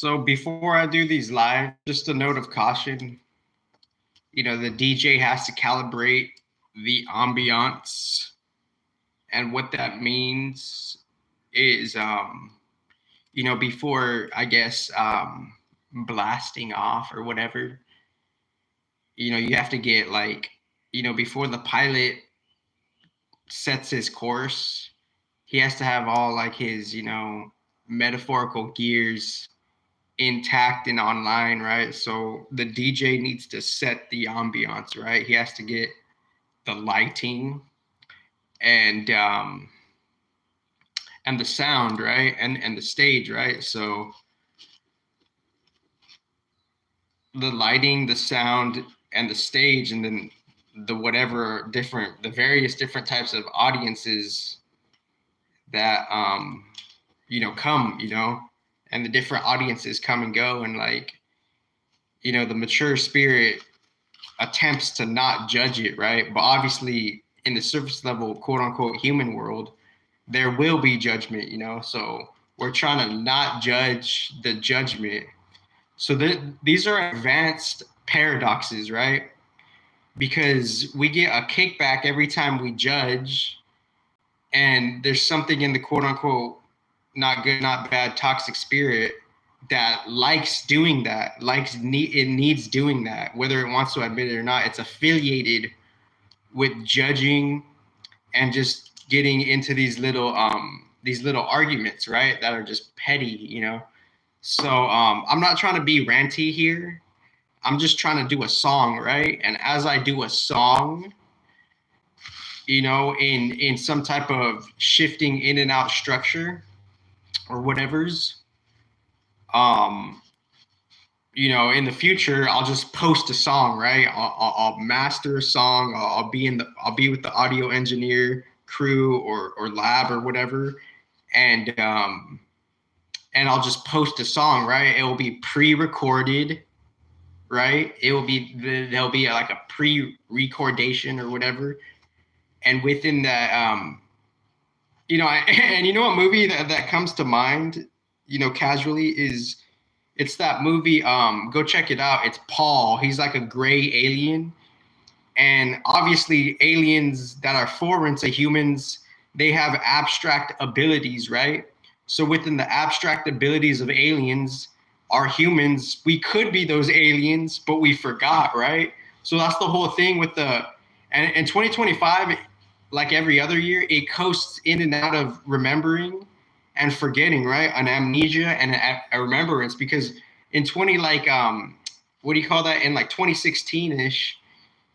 So before I do these live, just a note of caution. The DJ has to calibrate the ambiance, and what that means is, before I guess blasting off or whatever, you have to get like, before the pilot sets his course, he has to have all like his, metaphorical gears intact and online, right? So the DJ needs to set the ambiance, right? He has to get the lighting and the sound, right? And the stage, right? So the lighting, the sound, and the stage, and then the various different types of audiences that come, and the different audiences come and go, and like, the mature spirit attempts to not judge it, right? But obviously in the surface level, quote unquote, human world, there will be judgment, so we're trying to not judge the judgment. So these are advanced paradoxes, right? Because we get a kickback every time we judge, and there's something in the quote unquote not good, not bad, toxic spirit that likes doing that, it needs doing that, whether it wants to admit it or not. It's affiliated with judging and just getting into these little arguments, right? That are just petty, So I'm not trying to be ranty here. I'm just trying to do a song, right? And as I do a song, in some type of shifting in and out structure or whatever's, in the future, I'll just post a song, right? I'll master a song. I'll be with the audio engineer crew or lab or whatever, and I'll just post a song, right? It will be pre-recorded, right? There'll be like a pre-recordation or whatever, and within that, and what movie that comes to mind, casually is. It's that movie, go check it out. It's Paul. He's like a gray alien. And obviously aliens that are foreign to humans, they have abstract abilities, right? So within the abstract abilities of aliens, our humans, we could be those aliens, but we forgot, right? So that's the whole thing with and in 2025, like every other year, it coasts in and out of remembering and forgetting, right? An amnesia and a remembrance, because in what do you call that? In like 2016-ish,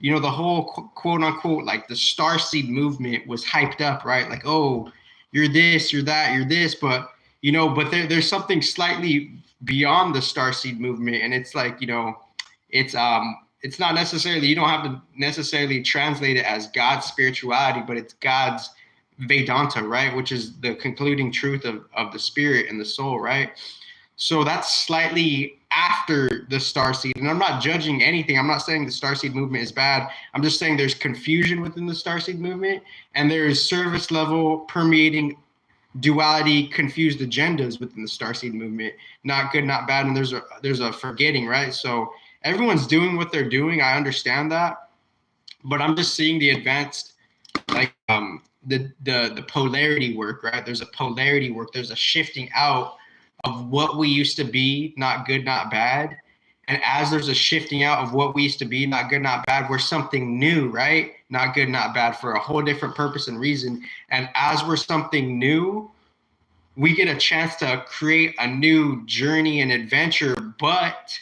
the whole quote unquote, like the starseed movement was hyped up, right? Like, oh, you're this, you're that, you're this, but there's something slightly beyond the starseed movement, and it's like, it's not necessarily, you don't have to necessarily translate it as God's spirituality, but it's God's Vedanta, right? Which is the concluding truth of the spirit and the soul, right? So that's slightly after the starseed. And I'm not judging anything. I'm not saying the starseed movement is bad. I'm just saying there's confusion within the starseed movement, and there's service level permeating duality, confused agendas within the starseed movement. Not good, not bad. And there's a forgetting, right? So everyone's doing what they're doing. I understand that. But I'm just seeing the advanced, like, the polarity work, right? There's a polarity work. There's a shifting out of what we used to be, not good, not bad. And as there's a shifting out of what we used to be, not good, not bad, we're something new, right? Not good, not bad, for a whole different purpose and reason. And as we're something new, we get a chance to create a new journey and adventure, but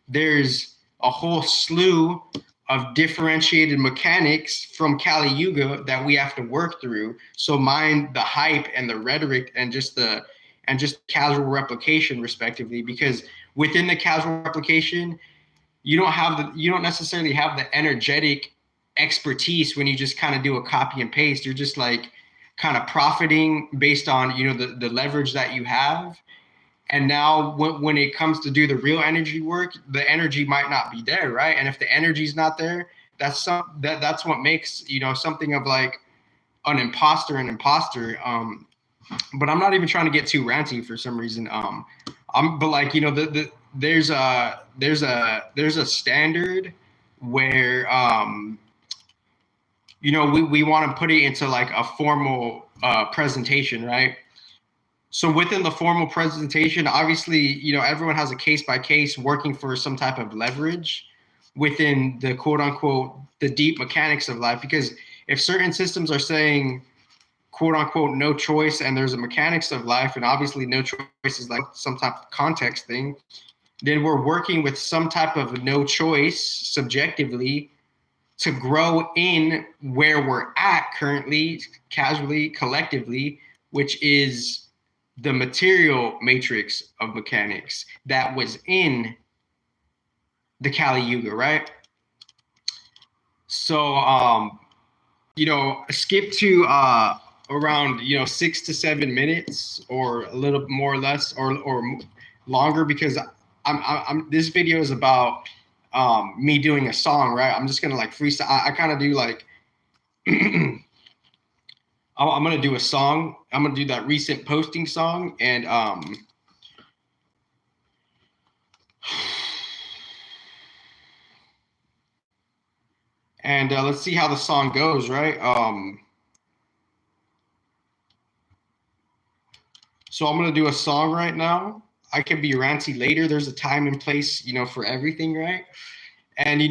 there's a whole slew of differentiated mechanics from Kali Yuga that we have to work through. So mind the hype and the rhetoric and just casual replication, respectively, because within the casual replication, you don't necessarily have the energetic expertise when you just kind of do a copy and paste. You're just like kind of profiting based on, the leverage that you have. And now when it comes to do the real energy work, the energy might not be there, right? And if the energy is not there, that's what makes, something of like an imposter. But I'm not even trying to get too ranty for some reason. I'm But like, there's a standard where we want to put it into like a formal presentation, right? So within the formal presentation, obviously, everyone has a case by case working for some type of leverage within the quote unquote the deep mechanics of life. Because if certain systems are saying quote unquote no choice and there's a mechanics of life, and obviously no choice is like some type of context thing, then we're working with some type of no choice subjectively to grow in where we're at currently, casually, collectively, which is the material matrix of mechanics that was in the Kali Yuga, right? So, skip to around 6 to 7 minutes, or a little more or less, or longer, because I'm this video is about me doing a song, right? I'm just gonna like freestyle. I kind of do like I'm gonna do a song. I'm gonna do that recent posting song, and let's see how the song goes, right? So I'm gonna do a song right now. I can be ranty later. There's a time and place, for everything, right? And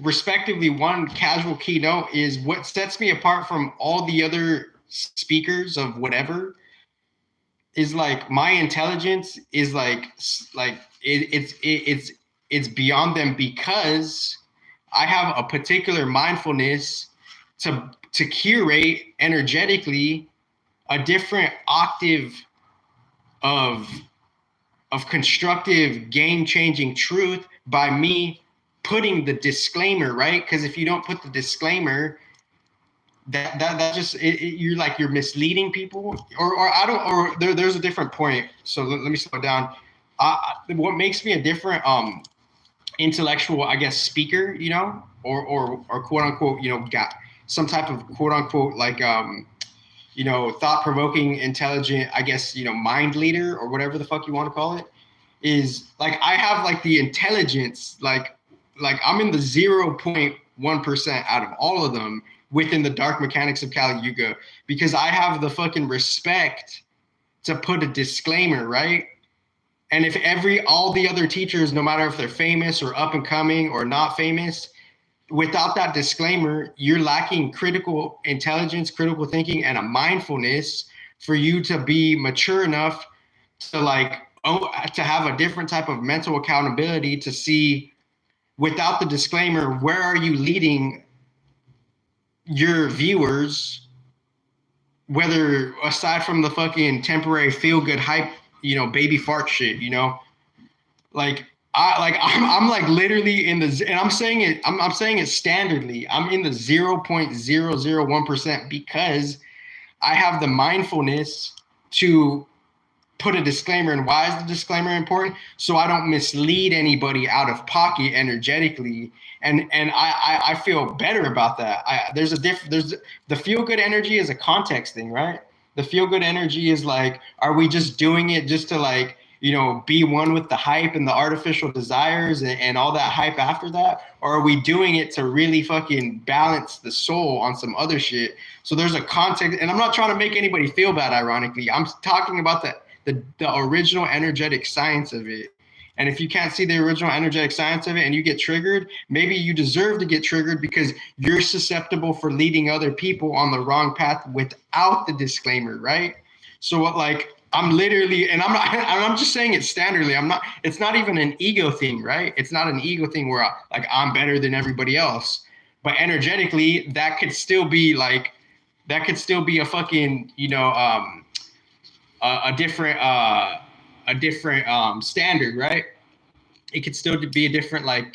respectively, one casual keynote is what sets me apart from all the other speakers of whatever is like my intelligence is it's beyond them, because I have a particular mindfulness to curate energetically a different octave of constructive game-changing truth by me putting the disclaimer, right? Because if you don't put the disclaimer, that just you're misleading people, or I don't, or there's a different point. So let me slow down. What makes me a different intellectual, I guess, speaker, or quote unquote, got some type of quote unquote like thought-provoking, intelligent, I guess, mind leader, or whatever the fuck you want to call it, is like I have like the intelligence, like I'm in the 0.1% out of all of them within the dark mechanics of Kali Yuga, because I have the fucking respect to put a disclaimer, right? And if all the other teachers, no matter if they're famous or up and coming or not famous, without that disclaimer, you're lacking critical intelligence, critical thinking, and a mindfulness for you to be mature enough to to have a different type of mental accountability to see, without the disclaimer, where are you leading your viewers, whether aside from the fucking temporary feel good hype, baby fart shit, like I'm like literally in the, and I'm saying it standardly, I'm in the 0.001% because I have the mindfulness to put a disclaimer. And why is the disclaimer important? So I don't mislead anybody out of pocket energetically. And I feel better about that. There's the feel good energy is a context thing, right? The feel good energy is like, are we just doing it just to be one with the hype and the artificial desires and all that hype after that? Or are we doing it to really fucking balance the soul on some other shit? So there's a context, and I'm not trying to make anybody feel bad, ironically. I'm talking about the original energetic science of it. And if you can't see the original energetic science of it and you get triggered, maybe you deserve to get triggered because you're susceptible for leading other people on the wrong path without the disclaimer, right? So I'm literally, and I'm just saying it standardly. It's not even an ego thing, right? It's not an ego thing where I'm better than everybody else. But energetically, that could still be a fucking, a different standard, right? It could still be a different I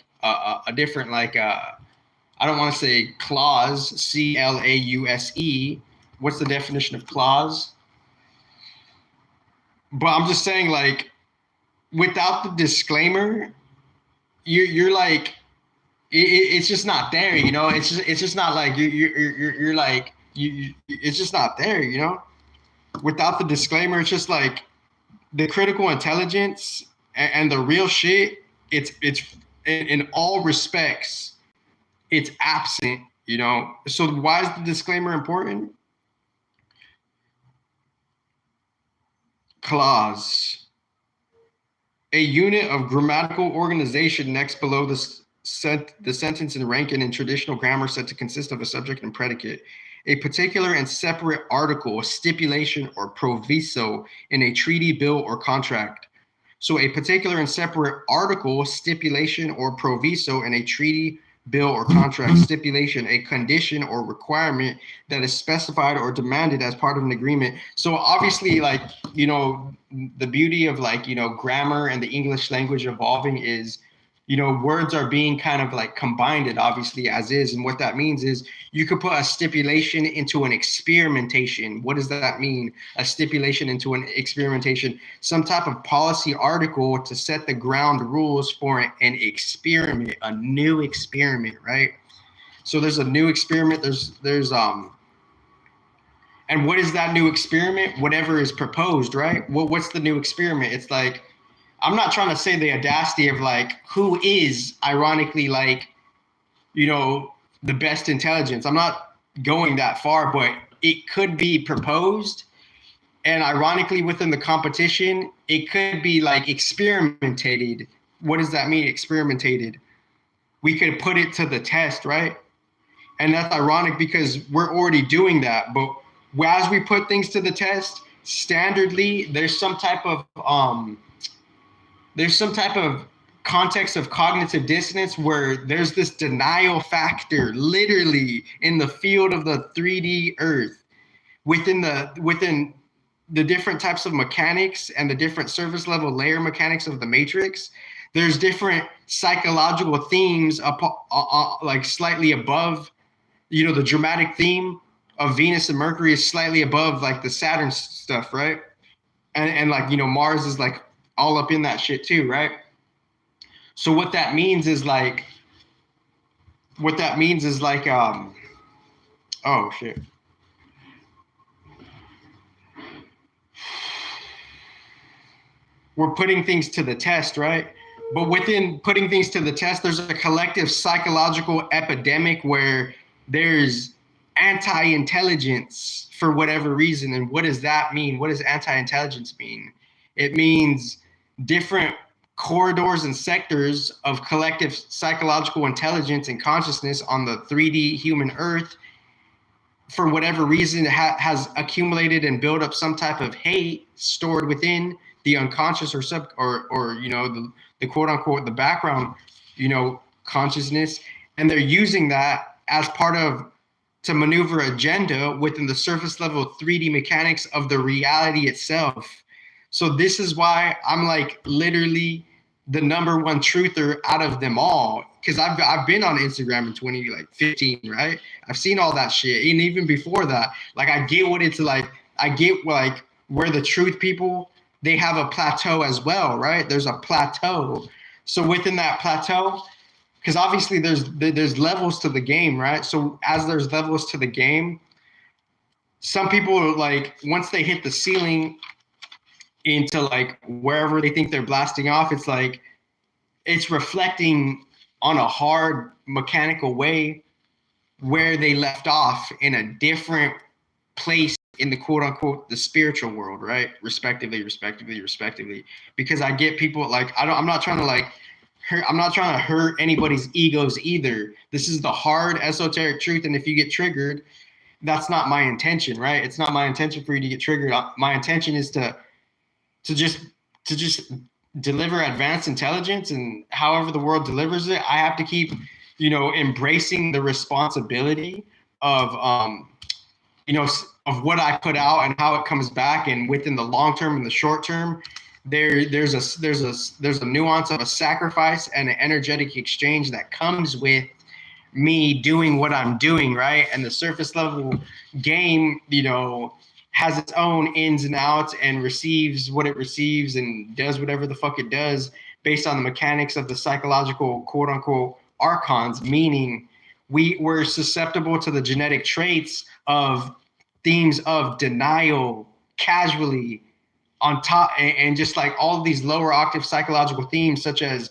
don't want to say clause, CLAUSE. What's the definition of clause? But I'm just saying, without the disclaimer, you're like, it's just not there, It's just not like you're it's just not there, Without the disclaimer, it's just like the critical intelligence and the real shit, it's in all respects, it's absent, you know. So why is the disclaimer important? Clause. A unit of grammatical organization next below the sentence in rank and in traditional grammar said to consist of a subject and predicate. A particular and separate article, stipulation, or proviso in a treaty, bill, or contract. So a particular and separate article, stipulation, or proviso in a treaty, bill, or contract. Stipulation, a condition or requirement that is specified or demanded as part of an agreement. So obviously, like, you know, the beauty of, like, you know, grammar and the English language evolving is, you know, words are being kind of like combined, obviously, as is. And what that means is you could put a stipulation into an experimentation. What does that mean? A stipulation into an experimentation, some type of policy article to set the ground rules for an experiment, a new experiment, right? So there's a new experiment. And what is that new experiment? Whatever is proposed, right? What's the new experiment? It's like, I'm not trying to say the audacity of, like, who is ironically, like, you know, the best intelligence. I'm not going that far, but it could be proposed. And ironically, within the competition, it could be like experimentated. What does that mean, experimentated? We could put it to the test, right? And that's ironic because we're already doing that. But as we put things to the test, standardly, there's some type of context of cognitive dissonance where there's this denial factor literally in the field of the 3D earth within the different types of mechanics and the different surface level layer mechanics of the matrix. There's different psychological themes like slightly above, you know, the dramatic theme of Venus and Mercury is slightly above like the Saturn stuff, right? And like, you know, Mars is like all up in that shit too, right? So what that means is like, oh shit. We're putting things to the test, right? But within putting things to the test, there's a collective psychological epidemic where there's anti-intelligence for whatever reason. And what does that mean? What does anti-intelligence mean? It means different corridors and sectors of collective psychological intelligence and consciousness on the 3D human earth, for whatever reason, has accumulated and built up some type of hate stored within the unconscious or you know, the quote unquote the background, you know, consciousness, and they're using that as part of to maneuver agenda within the surface level 3D mechanics of the reality itself. So this is why I'm like literally the number one truther out of them all, because I've been on Instagram in 2015, right? I've seen all that shit, and even before that, like I get what it's like. I get like where the truth people, they have a plateau as well, right? There's a plateau. So within that plateau, because obviously there's levels to the game, right? So as there's levels to the game, some people like once they hit the ceiling into like wherever they think they're blasting off, it's like it's reflecting on a hard mechanical way where they left off in a different place in the quote unquote the spiritual world, right? Respectively. Because I get people like I'm not trying to hurt anybody's egos either. This is the hard esoteric truth, and if you get triggered, that's not my intention, right? It's not my intention for you to get triggered. My intention is to just deliver advanced intelligence, and however the world delivers it, I have to keep, you know, embracing the responsibility of you know, of what I put out and how it comes back. And within the long term and the short term, there's a nuance of a sacrifice and an energetic exchange that comes with me doing what I'm doing, right? And the surface level game, you know, has its own ins and outs and receives what it receives and does whatever the fuck it does based on the mechanics of the psychological quote unquote archons, meaning we're susceptible to the genetic traits of themes of denial, casually, on top, and just like all of these lower octave psychological themes, such as,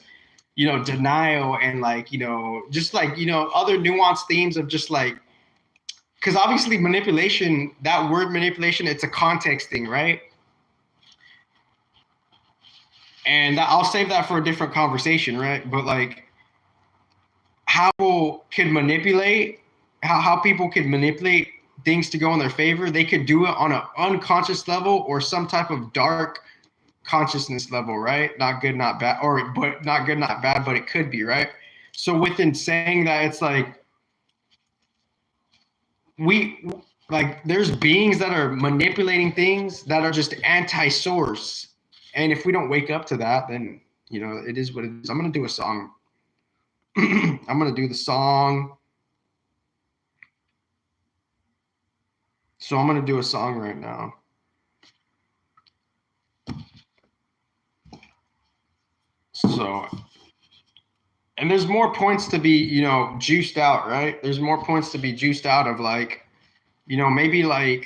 you know, denial, and like, you know, just like, you know, other nuanced themes of just like, because obviously manipulation, that word manipulation, it's a context thing, right? And I'll save that for a different conversation, right? But like, how people can manipulate, how people can manipulate things to go in their favor. They could do it on an unconscious level or some type of dark consciousness level, right? Not good, not bad, or but not good, not bad, but it could be, right? So within saying that, it's like we like there's beings that are manipulating things that are just anti-source. And if we don't wake up to that, then, you know, it is what it is. I'm gonna do a song. I'm gonna do the song. So I'm gonna do a song right now. So, and there's more points to be, you know, juiced out, right? There's more points to be juiced out of, like, you know, maybe I'll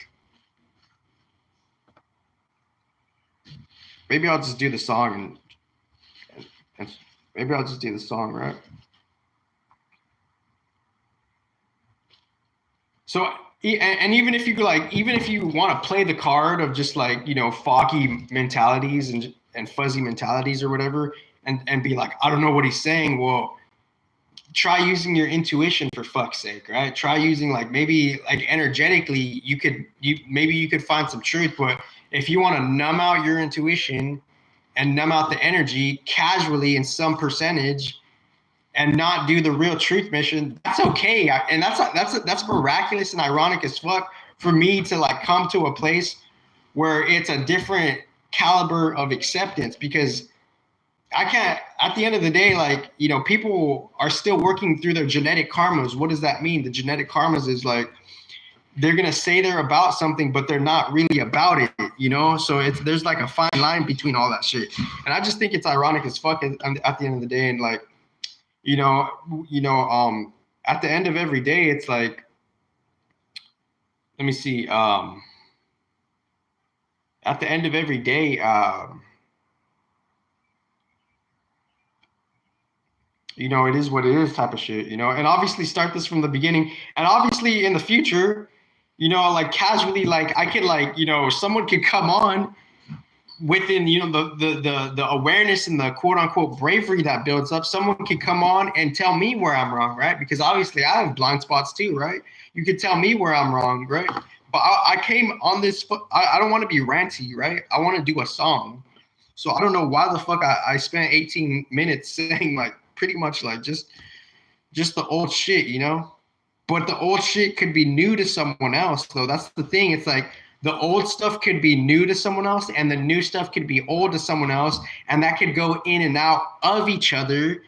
just do the song, and maybe I'll just do the song, right? So, and even if you like, even if you want to play the card of just like, you know, foggy mentalities and fuzzy mentalities or whatever, and be like, I don't know what he's saying. Well, try using your intuition, for fuck's sake, right? Try using, like, maybe like energetically, you could find some truth. But if you want to numb out your intuition and numb out the energy casually in some percentage, and not do the real truth mission, that's okay. And that's miraculous and ironic as fuck for me to like come to a place where it's a different caliber of acceptance, because I can't, at the end of the day, like, you know, people are still working through their genetic karmas. What does that mean? The genetic karmas is like, they're going to say they're about something, but they're not really about it, you know? So there's like a fine line between all that shit. And I just think it's ironic as fuck at the end of the day. And like, you know, at the end of every day, it's like, let me see, at the end of every day, you know, it is what it is type of shit, you know, and obviously start this from the beginning. And obviously in the future, you know, like casually, like I could, like, you know, someone could come on within, you know, the awareness and the quote unquote bravery that builds up. Someone could come on and tell me where I'm wrong, right? Because obviously I have blind spots too, right? You could tell me where I'm wrong, right? But I came on this, I don't want to be ranty, right? I want to do a song. So I don't know why the fuck I spent 18 minutes saying like pretty much like just the old shit, you know? But the old shit could be new to someone else, though. That's the thing. It's like the old stuff could be new to someone else, and the new stuff could be old to someone else, and that could go in and out of each other.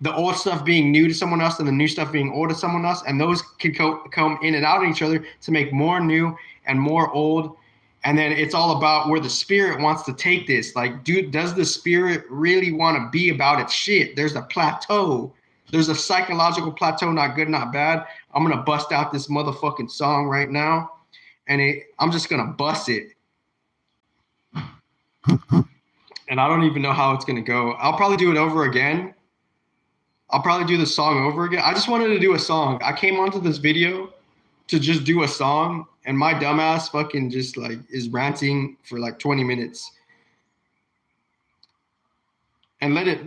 The old stuff being new to someone else, and the new stuff being old to someone else, and those could come in and out of each other to make more new and more old. And then it's all about where the spirit wants to take this. Like, dude, does the spirit really want to be about its shit? There's a plateau. There's a psychological plateau, not good, not bad. I'm going to bust out this motherfucking song right now, and I'm just going to bust it. And I don't even know how it's going to go. I'll probably do it over again. I'll probably do the song over again. I just wanted to do a song. I came onto this video to just do a song, and my dumbass fucking just like is ranting for like 20 minutes. And let it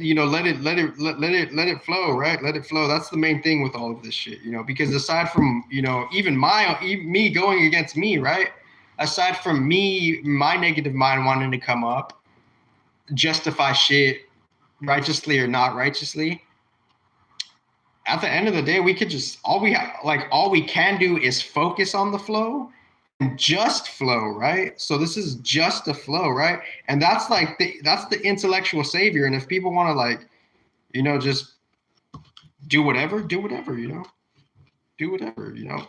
flow, right? Let it flow. That's the main thing with all of this shit, you know, because aside from, you know, even me going against me, right? Aside from me, my negative mind wanting to come up, justify shit righteously or not righteously. At the end of the day, we could just, all we can do is focus on the flow and just flow, right? So this is just a flow, right? And that's like that's the intellectual savior. And if people want to, like, you know, just do whatever, you know, do whatever, you know.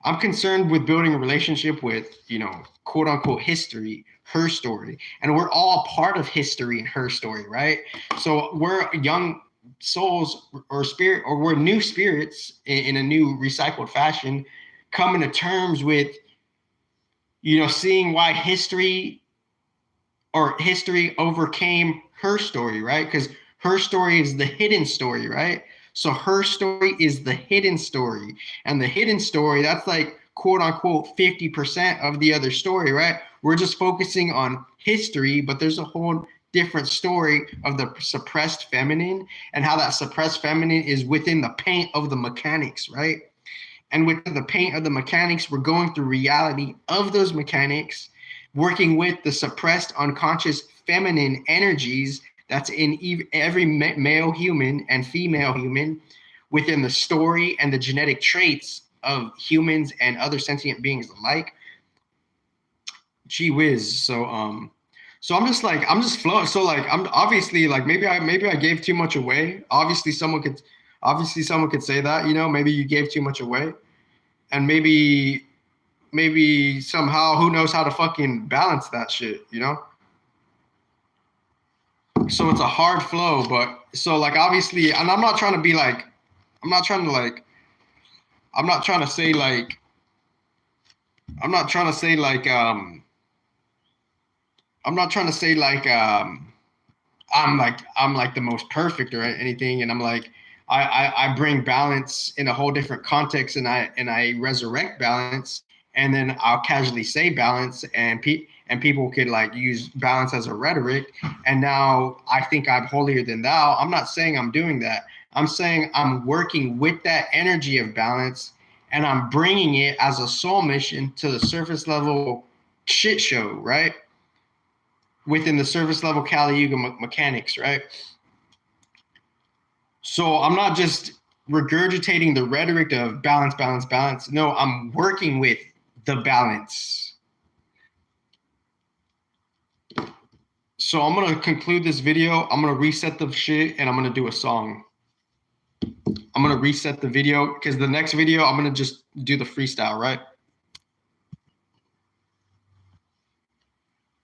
I'm concerned with building a relationship with, you know, quote unquote history, her story. And we're all part of history and her story, right? So we're young souls or spirit, or we're new spirits in a new recycled fashion, coming to terms with, you know, seeing why history or history overcame her story, right? Because her story is the hidden story, right? So her story is the hidden story. And the hidden story, that's like quote unquote 50% of the other story, right? We're just focusing on history, but there's a whole different story of the suppressed feminine and how that suppressed feminine is within the paint of the mechanics, right? And with the paint of the mechanics, we're going through reality of those mechanics, working with the suppressed unconscious feminine energies that's in every male human and female human within the story and the genetic traits of humans and other sentient beings alike. Gee whiz. So I'm just flowing. So like I'm obviously like maybe I gave too much away. Obviously someone could say that, you know, maybe you gave too much away. And maybe somehow who knows how to fucking balance that shit, you know? So it's a hard flow, but so like obviously, and I'm not trying to be like, I'm not trying to like, I'm not trying to say like, I'm not trying to say like, I'm not trying to say like, I'm like the most perfect or anything, and I'm like, I bring balance in a whole different context, and I resurrect balance, and then I'll casually say balance, and people could like use balance as a rhetoric, and now I think I'm holier than thou. I'm not saying I'm doing that. I'm saying I'm working with that energy of balance, and I'm bringing it as a soul mission to the surface level shit show, right? Within the surface level Kali Yuga mechanics, right? So I'm not just regurgitating the rhetoric of balance, balance, balance. No, I'm working with the balance. So I'm going to conclude this video. I'm going to reset the shit and I'm going to do a song. I'm going to reset the video because the next video, I'm going to just do the freestyle, right?